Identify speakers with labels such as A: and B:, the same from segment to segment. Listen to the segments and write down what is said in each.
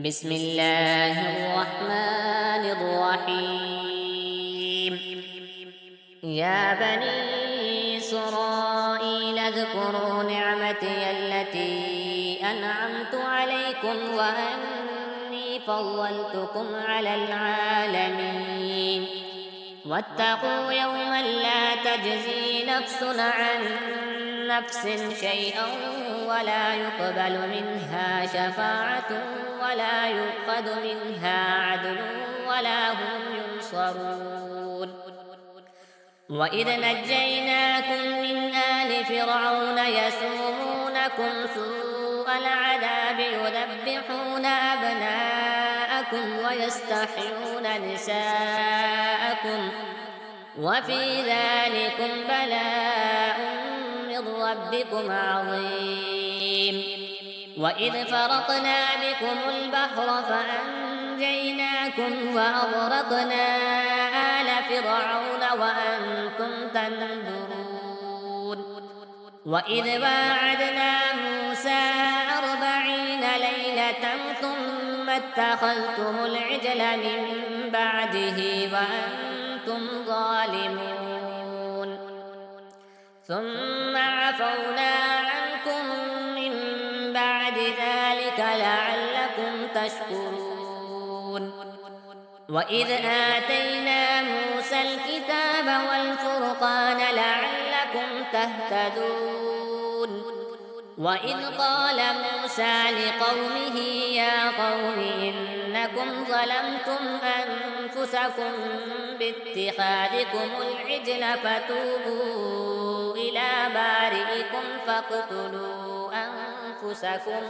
A: بسم الله الرحمن الرحيم يا بني إسرائيل اذكروا نعمتي التي أنعمت عليكم وأني فضلتكم على العالمين واتقوا يوما لا تجزي نفس عن نفس شيئا ولا يقبل منها شفاعة ولا يؤخذ منها عدل ولا هم ينصرون وإذ نجيناكم من آل فرعون يسومونكم سوء العذاب يذبحون أبناءكم ويستحيون نساءكم وفي ذلكم بلاء من ربكم عظيم وإذ فرقنا بكم البحر فأنجيناكم وأغرقنا آل فرعون وأنتم تنظرون وإذ واعدنا موسى 40 ليلة ثم اتخذتم العجل من بعده وأنتم ظالمون ثم عفونا عنكم من بعد ذلك لعلكم تشكرون وإذ آتينا موسى الكتاب والفرقان لعلكم تهتدون وإذ قال موسى لقومه يا قوم إنكم ظلمتم أنفسكم باتخاذكم العجل فتوبوا إلى بارئكم فاقتلوا أنفسكم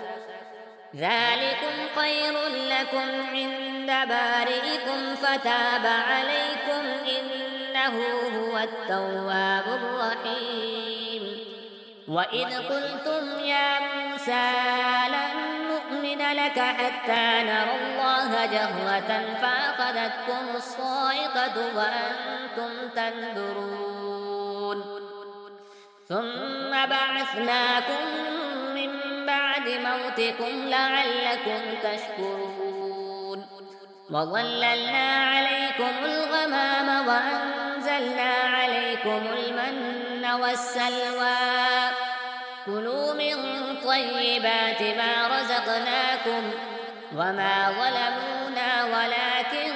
A: ذلكم خير لكم عند بارئكم فتاب عليكم إنه هو التواب الرحيم وإذ قلتم يا موسى لن نؤمن لك حتى نرى الله جهرة فأخذتكم الصاعقة وأنتم تنظرون ثم بعثناكم من بعد موتكم لعلكم تشكرون وظللنا عليكم الغمام وأنزلنا عليكم المن والسلوى كلوا من طيبات ما رزقناكم وما ظلمونا ولكن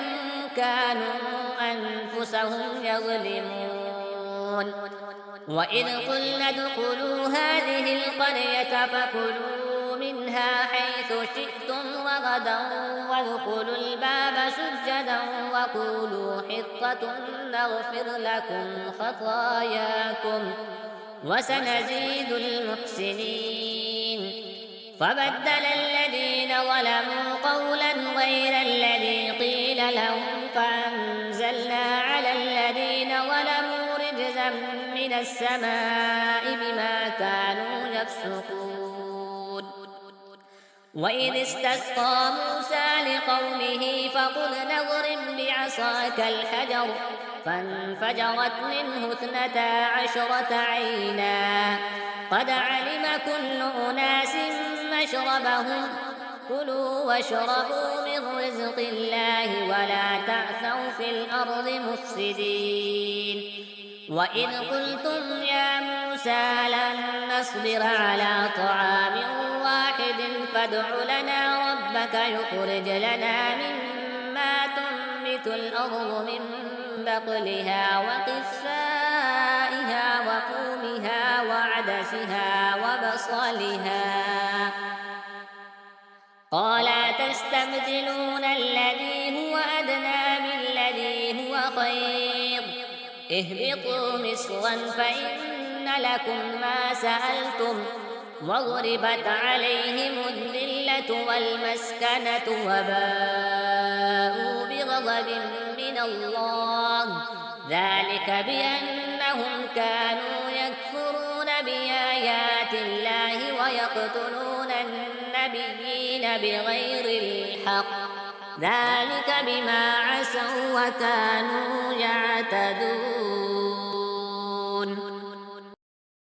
A: كانوا أنفسهم يظلمون وإذ قلنا ادخلوا هذه القرية فكلوا منها حيث شئتم رغدا وادخلوا الباب سجدا وقولوا حطة نغفر لكم خطاياكم وسنزيد المحسنين فبدل الذين ظلموا قولا غير الذي قيل لهم فأنزلنا على الذين ظلموا رجزا من السماء بما كانوا يفسقون وإذ استسقى موسى لقومه فقلنا اضرب بعصاك الحجر فانفجرت منه 12 عينا قد علم كل أناس مشربهم كلوا واشربوا من رزق الله ولا تعثوا في الأرض مفسدين وإذ قلتم يا موسى لن نصبر على طعام واحد فادع لنا ربك يخرج لنا مما تنبت الأرض من بقلها وقثائها وفومها وعدسها وبصلها قال تستبدلون الذي هو أدنى بالذي هو خير اهبطوا مصرا فإن لكم ما سألتم وضربت عليهم الذلة والمسكنة وباءوا بغضب من الله ذلك بأنهم كانوا يكفرون بآيات الله ويقتلون النبيين بغير الحق ذلك بما عصوا وكانوا يعتدون